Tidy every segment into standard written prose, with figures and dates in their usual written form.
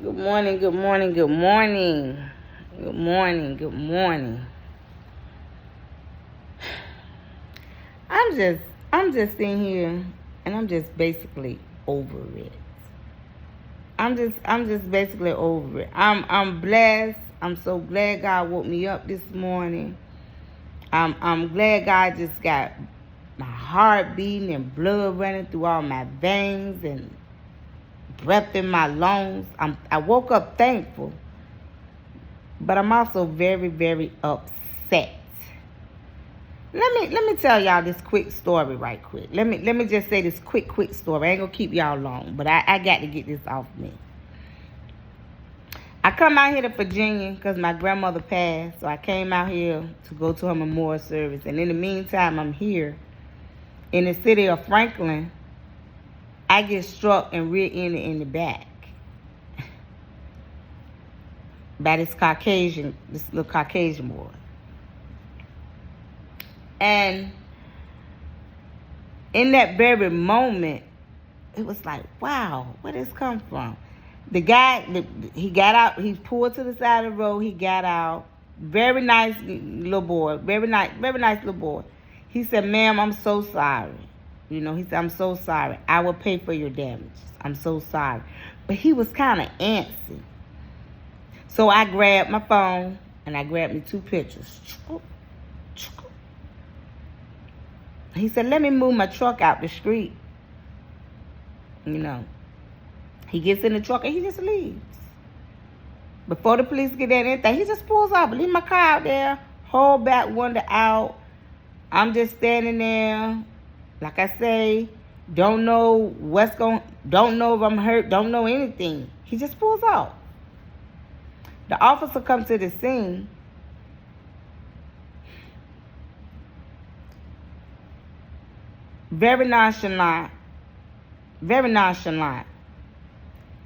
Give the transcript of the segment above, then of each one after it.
Good morning, good morning, good morning. Good morning, good morning. I'm just sitting here and I'm just basically over it. I'm just basically over it. I'm blessed. I'm so glad God woke me up this morning. I'm glad God just got my heart beating and blood running through all my veins and breath in my lungs. I woke up thankful, but I'm also very, very upset. Let me tell y'all this quick story right quick. Let me just say this quick story. I ain't gonna keep y'all long, but I got to get this off me. I come out here to Virginia because my grandmother passed, so I came out here to go to her memorial service. And in the meantime, I'm here in the city of Franklin. I get struck and rear-ended in the back by this little Caucasian boy. And in that very moment, it was like, wow, where this come from? The guy, he got out, he pulled to the side of the road, he got out. Very nice little boy, very nice little boy. He said, ma'am, I'm so sorry. He said, I'm so sorry. I will pay for your damages. I'm so sorry. But he was kind of antsy. So I grabbed my phone and I grabbed me 2 pictures. He said, let me move my truck out the street. He gets in the truck and he just leaves. Before the police get there and anything, he just pulls up. Leave my car out there, whole back window out. I'm just standing there. Like I say, don't know if I'm hurt, don't know anything. He just pulls out. The officer comes to the scene. Very nonchalant.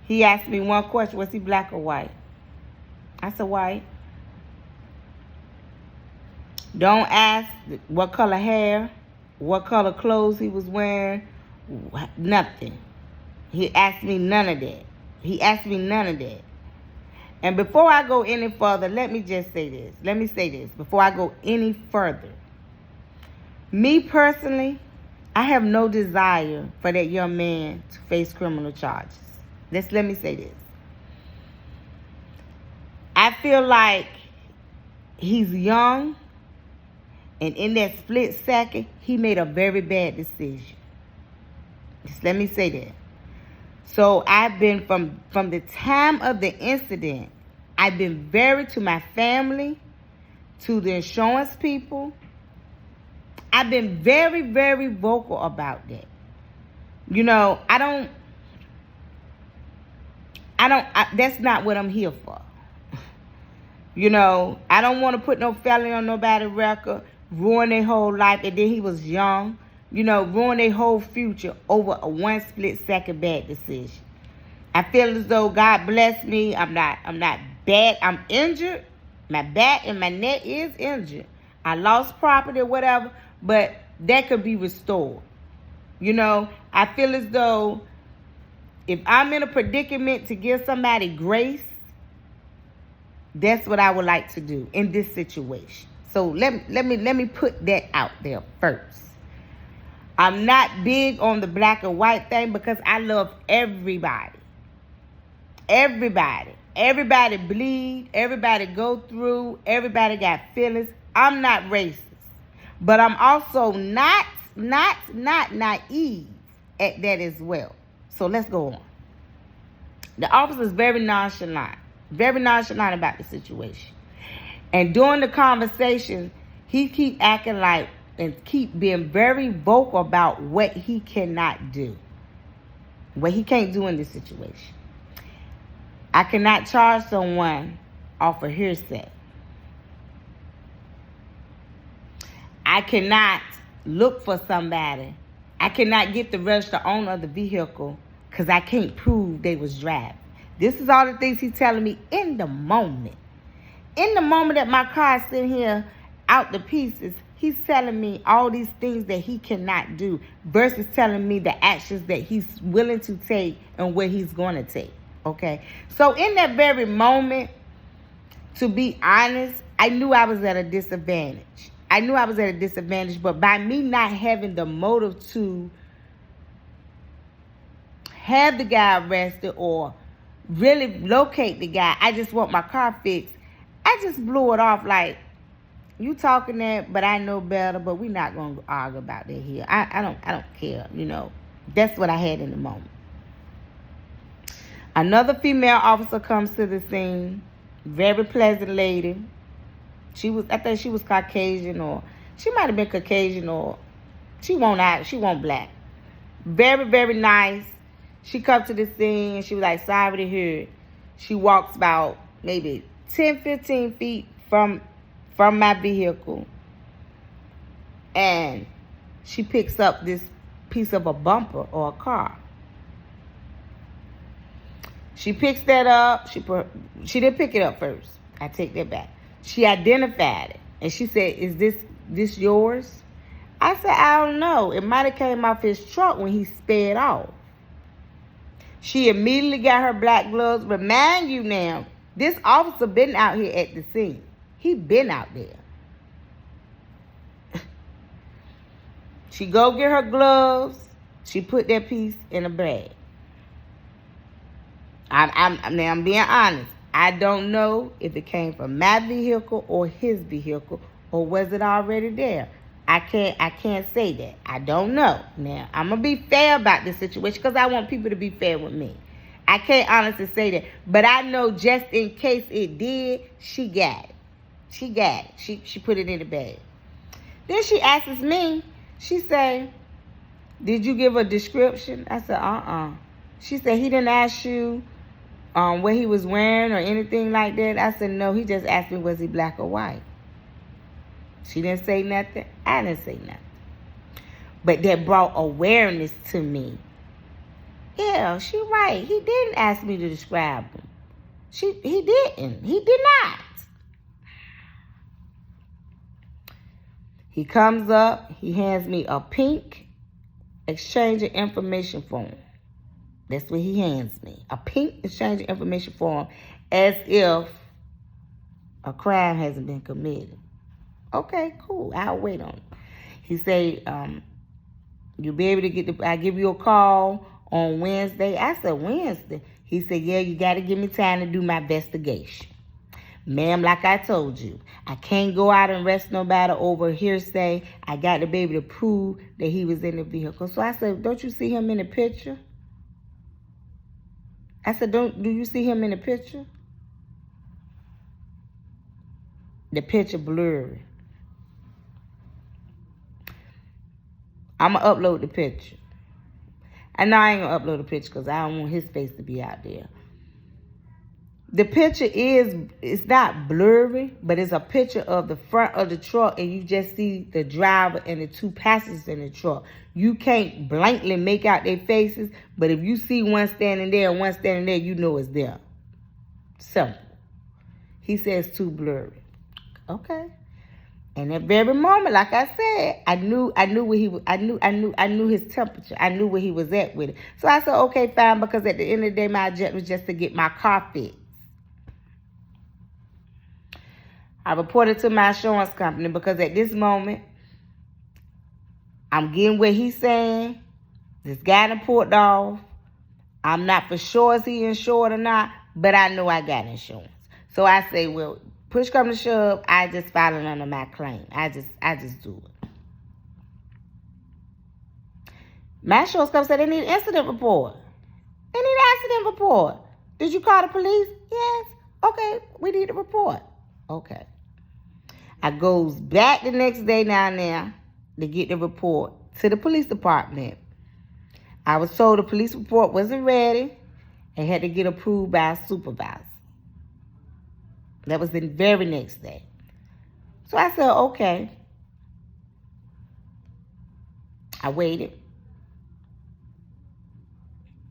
He asked me one question, was he black or white? I said white. Don't ask what color hair, what color clothes he was wearing, nothing. He asked me none of that. And before I go any further, let me say this. Before I go any further. Me personally, I have no desire for that young man to face criminal charges. Let me say this. I feel like he's young, and in that split second, he made a very bad decision. Just let me say that. So I've been, from the time of the incident, I've been very to my family, to the insurance people. I've been very, very vocal about that. That's not what I'm here for. I don't want to put no felony on nobody's record, ruin their whole life, and then he was young, ruin their whole future over a one split second bad decision. I feel as though God blessed me. I'm not bad. I'm injured. My back and my neck is injured. I lost property or whatever, but that could be restored. I feel as though if I'm in a predicament to give somebody grace, that's what I would like to do in this situation. So let me put that out there first. I'm not big on the black and white thing because I love everybody. Everybody bleed. Everybody go through. Everybody got feelings. I'm not racist, but I'm also not naive at that as well. So let's go on. The officer is very nonchalant about the situation. And during the conversation, he keep acting like and keep being very vocal about what he cannot do, what he can't do in this situation. I cannot charge someone off of hearsay. I cannot look for somebody. I cannot get the registered owner of the vehicle because I can't prove they was driving. This is all the things he's telling me in the moment. In the moment that my car is sitting here out the pieces, he's telling me all these things that he cannot do versus telling me the actions that he's willing to take and what he's going to take. Okay. So in that very moment, to be honest, I knew I was at a disadvantage. But by me not having the motive to have the guy arrested or really locate the guy, I just want my car fixed. I just blew it off like, you talking that, but I know better, but we're not going to argue about that here. I don't care, That's what I had in the moment. Another female officer comes to the scene. Very pleasant lady. I think she was Caucasian, or she might have been Caucasian, or she won't black. Very, very nice. She comes to the scene and she was like, sorry to hear it. She walks about maybe 10, 15 feet from my vehicle. And she picks up this piece of a bumper or a car. She picks that up. She didn't pick it up first. I take that back. She identified it. And she said, is this yours? I said, I don't know. It might have came off his truck when he sped off. She immediately got her black gloves. Remind you now, this officer been out here at the scene. He been out there. She go get her gloves. She put that piece in a bag. I'm being honest. I don't know if it came from my vehicle or his vehicle, or was it already there. I can't say that. I don't know. Now, I'm going to be fair about this situation because I want people to be fair with me. I can't honestly say that. But I know just in case it did, she got it. She put it in the bag. Then she asks me, she said, did you give a description? I said, She said, he didn't ask you what he was wearing or anything like that. I said, no, he just asked me, was he black or white? She didn't say nothing. I didn't say nothing. But that brought awareness to me. Yeah, she right. He didn't ask me to describe him. He didn't. He did not. He comes up. He hands me a pink exchange of information form. That's what he hands me. A pink exchange of information form, as if a crime hasn't been committed. Okay, cool. I'll wait on it. He say, you'll be able to I'll give you a call on Wednesday. I said, Wednesday? He said, yeah, you got to give me time to do my investigation. Ma'am, like I told you, I can't go out and arrest nobody over hearsay. I got to be able to prove that he was in the vehicle. So I said, don't you see him in the picture? I said, do you see him in the picture? The picture blurry. I'm going to upload the picture. I know I ain't going to upload the picture because I don't want his face to be out there. The picture it's not blurry, but it's a picture of the front of the truck, and you just see the driver and the two passengers in the truck. You can't blankly make out their faces, but if you see one standing there and one standing there, you know it's them. Simple. He says too blurry. Okay. And that very moment, like I said, I knew where he was. I knew his temperature. I knew where he was at with it. So I said, okay, fine, because at the end of the day, my objective was just to get my car fixed. I reported to my insurance company because at this moment, I'm getting what he's saying. This guy done pulled off. I'm not for sure is he insured or not, but I know I got insurance. So I say, well, push come to shove, I just file it under my claim. I just do it. My insurance company said they need an incident report. They need an accident report. Did you call the police? Yes. Okay, we need a report. Okay. I goes back the next day down there to get the report to the police department. I was told the police report wasn't ready and had to get approved by a supervisor. That was the very next day. So I said, okay. I waited.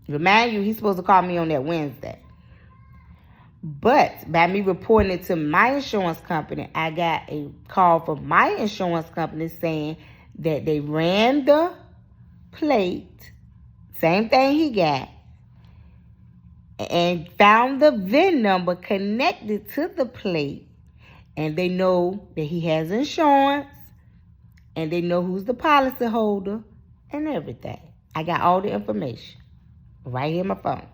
Remind you, he's supposed to call me on that Wednesday. But by me reporting it to my insurance company, I got a call from my insurance company saying that they ran the plate, same thing he got, and found the VIN number connected to the plate, and they know that he has insurance, and they know who's the policy holder and everything. I got all the information right here on my phone.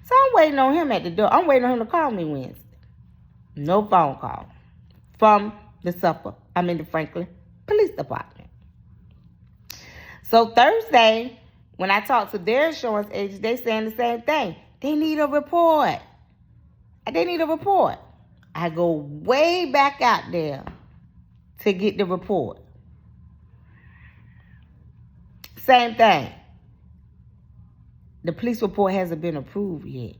So I'm waiting on him at the door. I'm waiting on him to call me Wednesday. No phone call from the Franklin Police Department. So Thursday, when I talked to their insurance agent, they saying the same thing. They need a report. I go way back out there to get the report. Same thing. The police report hasn't been approved yet.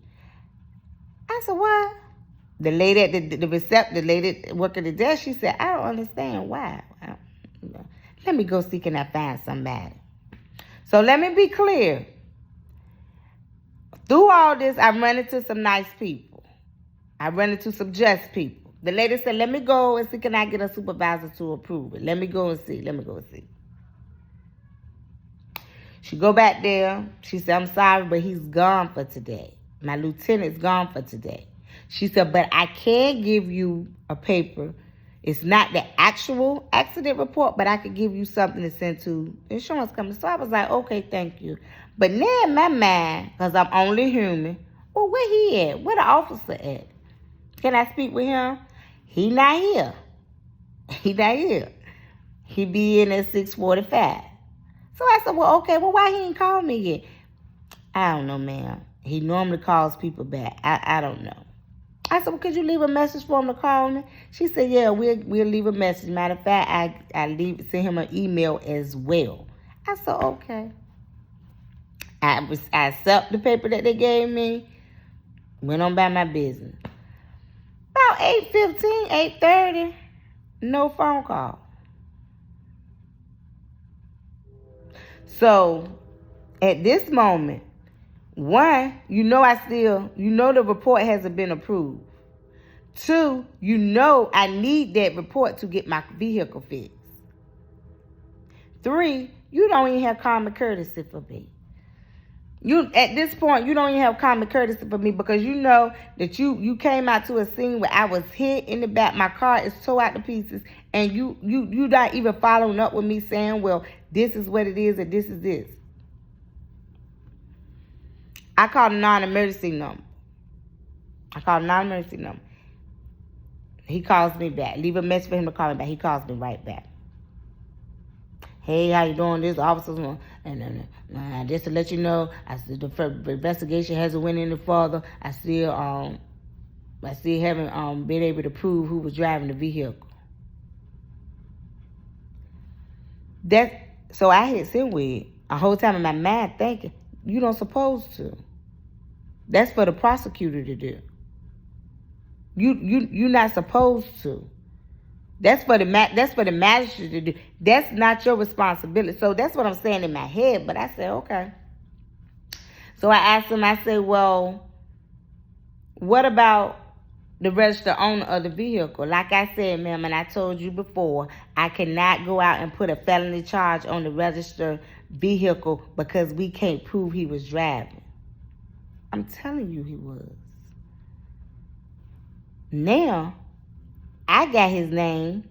I said, what? The lady at the lady working the desk, she said, I don't understand why. Let me go see, can I find somebody? So let me be clear. Through all this, I run into some nice people. I run into some just people. The lady said, let me go and see, can I get a supervisor to approve it? Let me go and see. She go back there. She said, I'm sorry, but he's gone for today. My lieutenant's gone for today. She said, but I can give you a paper. It's not the actual accident report, but I could give you something to send to the insurance company. So I was like, okay, thank you. But now in my mind, because I'm only human, well, where he at? Where the officer at? Can I speak with him? He not here. He be in at 6:45. So I said, well, okay, well, why he ain't called me yet? I don't know, ma'am. He normally calls people back. I don't know. I said, well, could you leave a message for him to call me? She said, yeah, we'll leave a message. Matter of fact, I send him an email as well. I said, okay. I accept the paper that they gave me, went on by my business. About 8:15, 8:30, no phone call. So, at this moment, one, the report hasn't been approved. Two, I need that report to get my vehicle fixed. Three, you don't even have common courtesy for me. At this point, you don't even have common courtesy for me because you know that you came out to a scene where I was hit in the back. My car is tore out to pieces, and you not even following up with me saying, well, this is what it is and this is this. I called a non-emergency number. He calls me back. Leave a message for him to call me back. He calls me right back. Hey, how you doing? This officer, and just to let you know, the investigation hasn't went any further. I still haven't been able to prove who was driving the vehicle. So I hit send with a whole time in my mind thinking, you don't supposed to. That's for the prosecutor to do. You're not supposed to. That's for the magistrate to do. That's not your responsibility. So that's what I'm saying in my head. But I said, okay. So I asked him, I said, well, what about the registered owner of the vehicle? Like I said, ma'am, and I told you before, I cannot go out and put a felony charge on the registered vehicle because we can't prove he was driving. I'm telling you he was. Now, I got his name.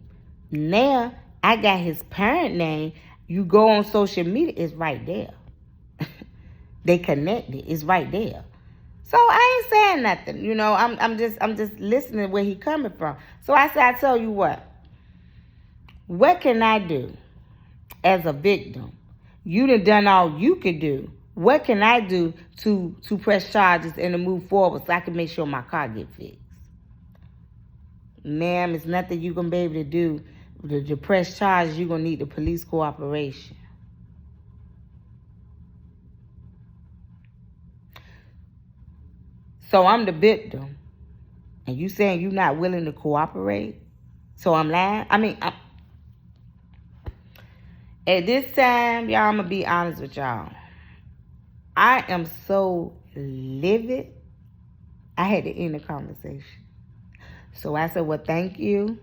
Now, I got his parent name. You go on social media, it's right there. They connected. It's right there. So I ain't saying nothing. I'm just listening where he coming from. So I said, I tell you what can I do as a victim? You done all you could do. What can I do to press charges and to move forward so I can make sure my car get fixed? Ma'am, it's nothing you gonna be able to do. To press charges, you're gonna need the police cooperation. So I'm the victim, and you saying you're not willing to cooperate? So I'm lying? At this time, y'all, I'm gonna be honest with y'all. I am so livid, I had to end the conversation. So I said, well, thank you.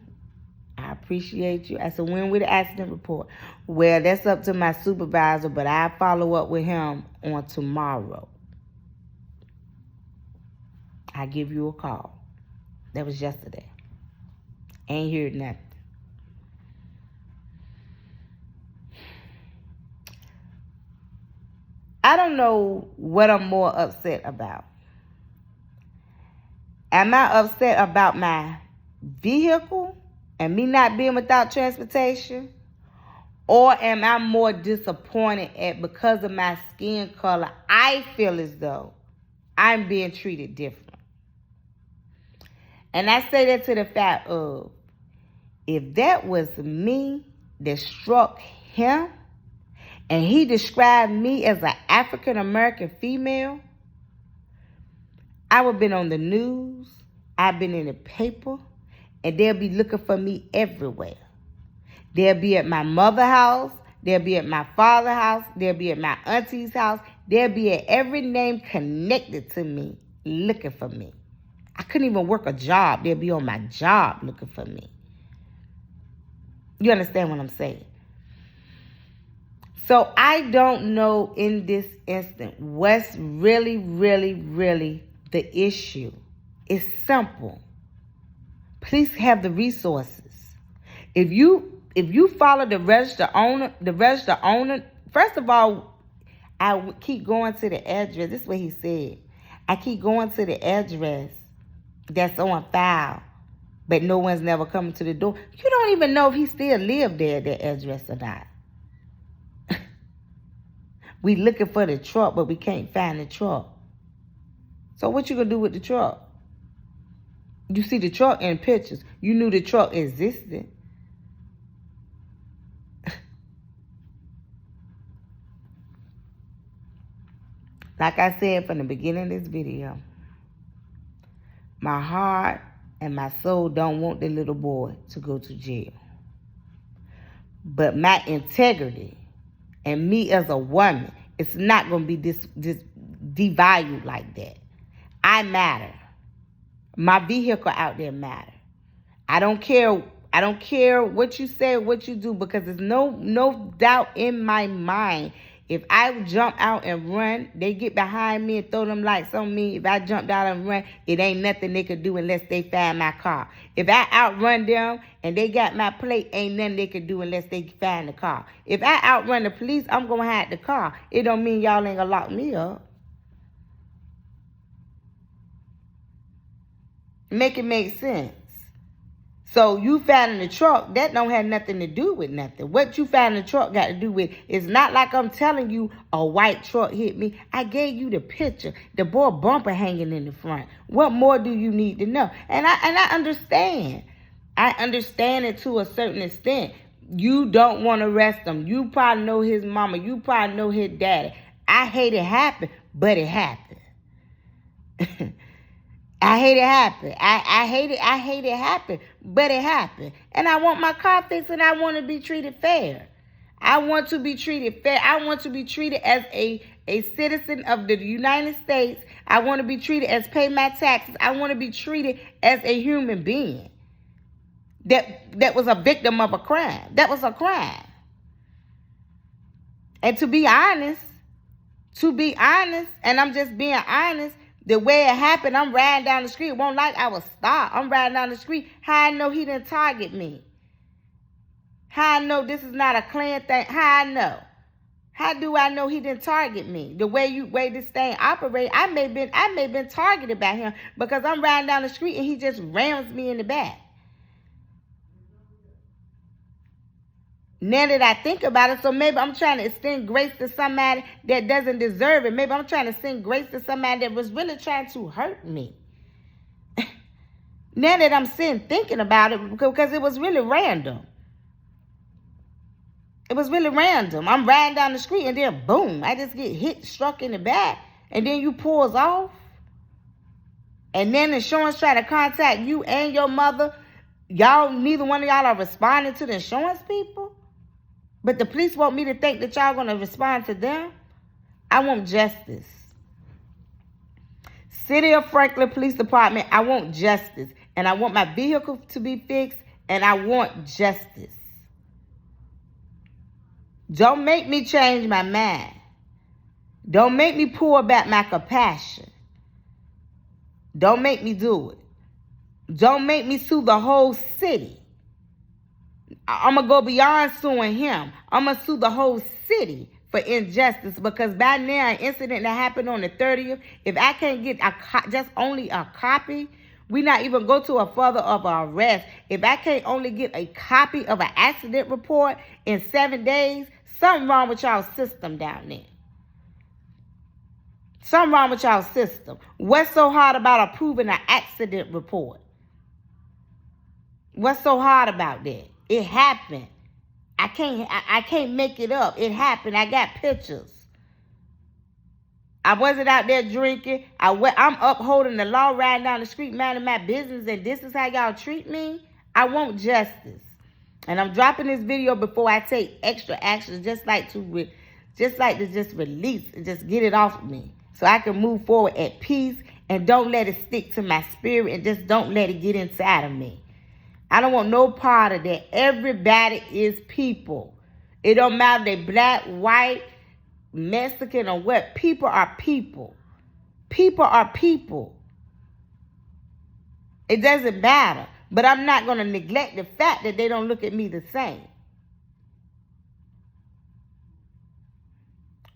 I appreciate you. I said, when will the accident report? Well, that's up to my supervisor, but I'll follow up with him on tomorrow. I give you a call. That was yesterday. Ain't heard nothing. I don't know what I'm more upset about. Am I upset about my vehicle and me not being without transportation? Or am I more disappointed at because of my skin color, I feel as though I'm being treated different? And I say that to the fact of, if that was me that struck him, and he described me as an African American female, I would have been on the news, I've been in the paper, and they'll be looking for me everywhere. They'll be at my mother's house, they'll be at my father's house, they'll be at my auntie's house, they'll be at every name connected to me looking for me. I couldn't even work a job. They'll be on my job looking for me. You understand what I'm saying? So I don't know in this instant what's really, really, really the issue. It's simple. Please have the resources. If you follow the register owner, first of all, I keep going to the address. This is what he said. I keep going to the address that's on file, but no one's never coming to the door. You don't even know if he still lived there, that address or not. We looking for the truck, but we can't find the truck. So what you gonna do with the truck? You see the truck in pictures. You knew the truck existed. Like I said from the beginning of this video, my heart and my soul don't want the little boy to go to jail. But my integrity and me as a woman, it's not going to be this devalued like that. I matter. My vehicle out there matter. I don't care what you say or what you do, because there's no doubt in my mind. If I jump out and run, they get behind me and throw them lights on me. If I jumped out and run, it ain't nothing they could do unless they find my car. If I outrun them and they got my plate, ain't nothing they could do unless they find the car. If I outrun the police, I'm going to hide the car. It don't mean y'all ain't going to lock me up. Make it make sense. So you finding the truck, that don't have nothing to do with nothing. What you find the truck got to do with, it's not like I'm telling you a white truck hit me. I gave you the picture, the boy bumper hanging in the front. What more do you need to know? And I understand. I understand it to a certain extent. You don't want to arrest him. You probably know his mama. You probably know his daddy. I hate it happen, but it happened. I hate it happen. I hate it happen, but it happened. And I want my car fixed, and I want to be treated fair. I want to be treated fair. I want to be treated as a citizen of the United States. I want to be treated as pay my taxes. I want to be treated as a human being that was a victim of a crime. That was a crime. And to be honest, and I'm just being honest, the way it happened, I'm riding down the street. It won't like I was stopped. I'm riding down the street. How I know he didn't target me? How I know this is not a Klan thing? How I know? How do I know he didn't target me? The way this thing operates, I may have been targeted by him, because I'm riding down the street and he just rams me in the back. Now that I think about it, so maybe I'm trying to extend grace to somebody that doesn't deserve it. Maybe I'm trying to extend grace to somebody that was really trying to hurt me. Now that I'm sitting thinking about it, because it was really random. It was really random. I'm riding down the street and then boom, I just get struck in the back. And then you pulls off. And then insurance try to contact you and your mother. Y'all, neither one of y'all are responding to the insurance people. But the police want me to think that y'all going to respond to them. I want justice. City of Franklin Police Department, I want justice. And I want my vehicle to be fixed. And I want justice. Don't make me change my mind. Don't make me pull back my compassion. Don't make me do it. Don't make me sue the whole city. I'm going to go beyond suing him. I'm going to sue the whole city for injustice, because by now, an incident that happened on the 30th, if I can't get just only a copy, we not even go to a further of an arrest. If I can't only get a copy of an accident report in 7 days, something wrong with y'all system down there. Something wrong with y'all system. What's so hard about approving an accident report? What's so hard about that? It happened. I can't make it up. It happened. I got pictures. I wasn't out there drinking. I'm upholding the law, riding down the street, minding my business, and this is how y'all treat me? I want justice. And I'm dropping this video before I take extra action, just like to just release and just get it off of me, so I can move forward at peace and don't let it stick to my spirit, and just don't let it get inside of me. I don't want no part of that. Everybody is people. It don't matter if they black, white, Mexican, or what. People are people. People are people. It doesn't matter. But I'm not going to neglect the fact that they don't look at me the same.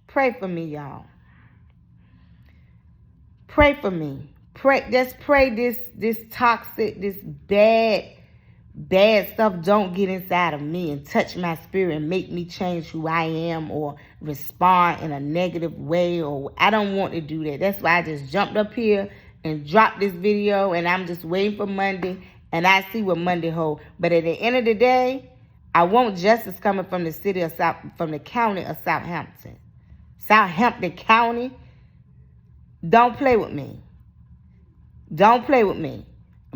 Pray for me, y'all. Pray for me. Just pray this toxic, this bad stuff don't get inside of me and touch my spirit and make me change who I am or respond in a negative way. Or I don't want to do that. That's why I just jumped up here and dropped this video, and I'm just waiting for Monday, and I see what Monday holds. But at the end of the day, I want justice coming from the city of from the county of Southampton. Southampton County, don't play with me. Don't play with me.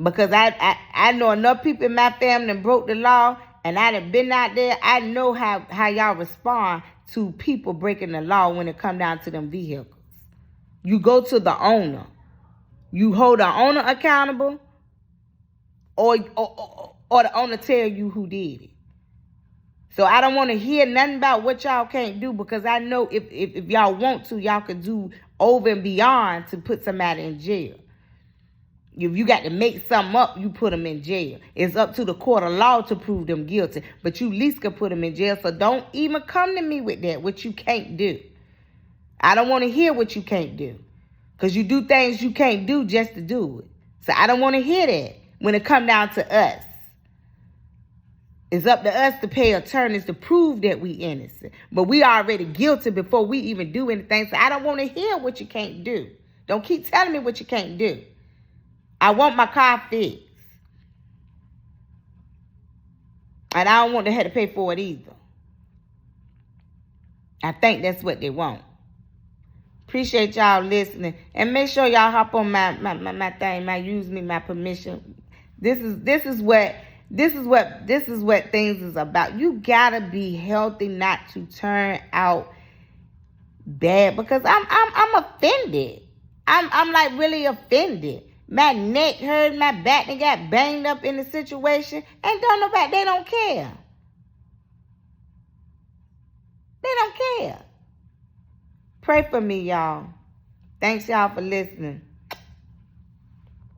Because I know enough people in my family that broke the law, and I done been out there. I know how y'all respond to people breaking the law when it come down to them vehicles. You go to the owner. You hold the owner accountable, or the owner tell you who did it. So I don't want to hear nothing about what y'all can't do, because I know if y'all want to, y'all could do over and beyond to put somebody in jail. If you got to make something up, you put them in jail. It's up to the court of law to prove them guilty, but you at least can put them in jail. So don't even come to me with that, what you can't do. I don't want to hear what you can't do, because you do things you can't do just to do it. So I don't want to hear that when it come down to us. It's up to us to pay attorneys to prove that we innocent. But we already guilty before we even do anything. So I don't want to hear what you can't do. Don't keep telling me what you can't do. I want my car fixed. And I don't want to have to pay for it either. I think that's what they want. Appreciate y'all listening. And make sure y'all hop on my thing, use me, my permission. This is what things is about. You gotta be healthy not to turn out bad, because I'm offended. I'm like really offended. My neck hurt, my back and got banged up in the situation, and they don't care. They don't care. Pray for me, y'all. Thanks y'all for listening.